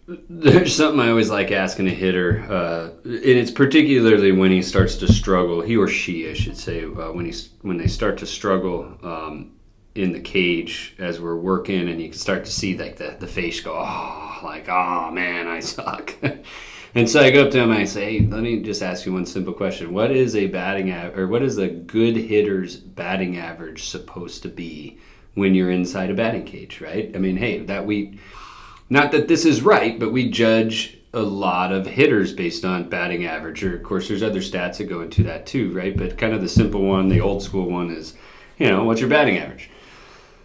There's something I always like asking a hitter, and it's particularly when he starts to struggle. He or she, I should say, when they start to struggle in the cage as we're working, and you can start to see like the face go, oh, like, oh man, I suck. And so I go up to him and I say, hey, let me just ask you one simple question. What is a batting average, or what is a good hitter's batting average supposed to be when you're inside a batting cage, right? I mean, hey, not that this is right, but we judge a lot of hitters based on batting average. Or, of course, there's other stats that go into that too, right? But kind of the simple one, the old school one is, what's your batting average?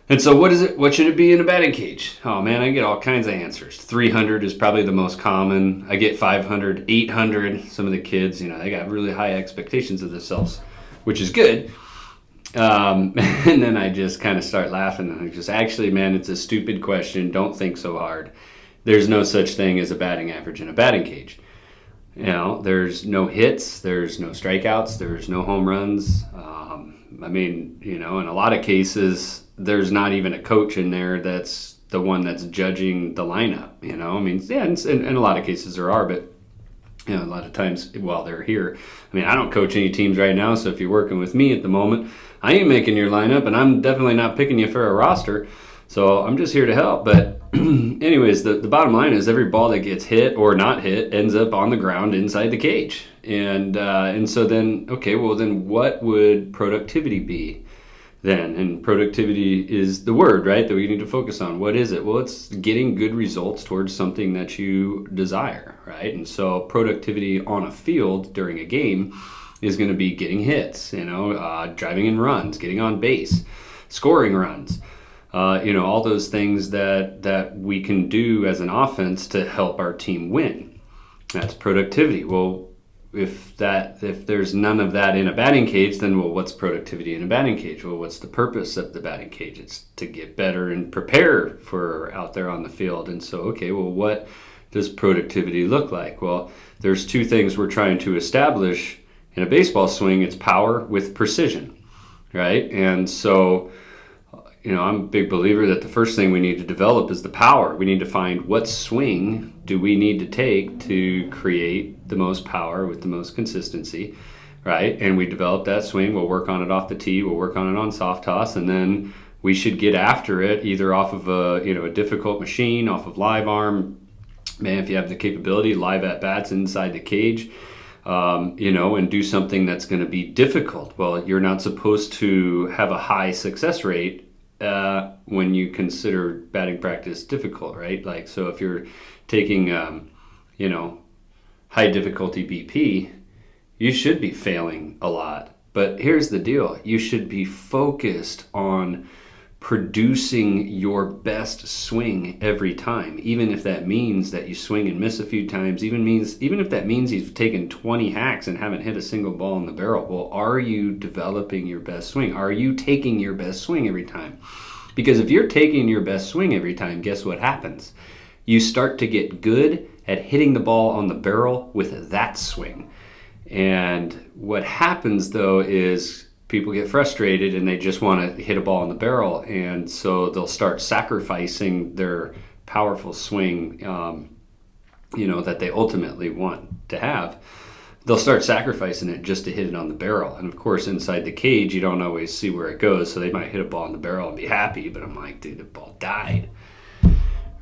And so what is it? What should it be in a batting cage? Oh, man, I get all kinds of answers. 300 is probably the most common. I get 500, 800. Some of the kids, they got really high expectations of themselves, which is good. And then I just kind of start laughing. And I just, actually, man, it's a stupid question. Don't think so hard. There's no such thing as a batting average in a batting cage. There's no hits, there's no strikeouts, there's no home runs. In a lot of cases, there's not even a coach in there that's the one that's judging the lineup. In a lot of cases there are, but a lot of times while they're here, I don't coach any teams right now, so if you're working with me at the moment, I ain't making your lineup, and I'm definitely not picking you for a roster. So I'm just here to help. But anyways, the bottom line is every ball that gets hit or not hit ends up on the ground inside the cage. And so then, okay, well then what would productivity be then? And productivity is the word, right, that we need to focus on. What is it? Well, it's getting good results towards something that you desire, right? And so productivity on a field during a game is going to be getting hits, driving in runs, getting on base, scoring runs. All those things that we can do as an offense to help our team win. That's productivity. Well, if there's none of that in a batting cage, then what's productivity in a batting cage? Well, what's the purpose of the batting cage? It's to get better and prepare for out there on the field. And so, okay, well, what does productivity look like? Well, there's two things we're trying to establish in a baseball swing. It's power with precision, right? And so, I'm a big believer that the first thing we need to develop is the power. We need to find what swing do we need to take to create the most power with the most consistency, right? And we develop that swing. We'll work on it off the tee. We'll work on it on soft toss, and then we should get after it either off of a difficult machine, off of live arm. Man, if you have the capability, live at bats inside the cage. And do something that's going to be difficult. Well, you're not supposed to have a high success rate when you consider batting practice difficult, right? Like, so if you're taking, high difficulty BP, you should be failing a lot. But here's the deal. You should be focused on producing your best swing every time, even if that means that you swing and miss a few times, even if that means you've taken 20 hacks and haven't hit a single ball in the barrel. Well, are you developing your best swing? Are you taking your best swing every time? Because if you're taking your best swing every time, guess what happens? You start to get good at hitting the ball on the barrel with that swing. And what happens though is people get frustrated and they just want to hit a ball in the barrel, and so they'll start sacrificing their powerful swing, that they ultimately want to have. They'll start sacrificing it just to hit it on the barrel. And of course, inside the cage, you don't always see where it goes, so they might hit a ball in the barrel and be happy, but I'm like, dude, the ball died,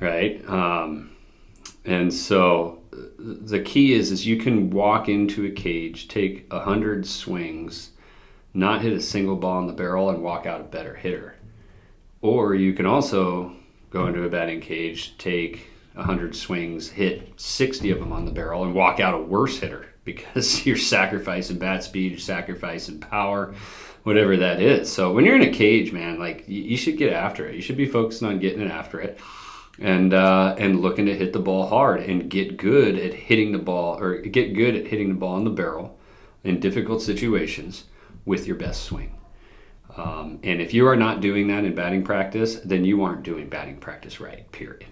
right? And so the key is you can walk into a cage, take 100 swings, not hit a single ball in the barrel, and walk out a better hitter. Or you can also go into a batting cage, take 100 swings, hit 60 of them on the barrel, and walk out a worse hitter because you're sacrificing bat speed, you're sacrificing power, whatever that is. So when you're in a cage, man, like you should get after it. You should be focusing on getting it after it and looking to hit the ball hard and get good at hitting the ball in the barrel in difficult situations with your best swing. And if you are not doing that in batting practice, then you aren't doing batting practice right, period.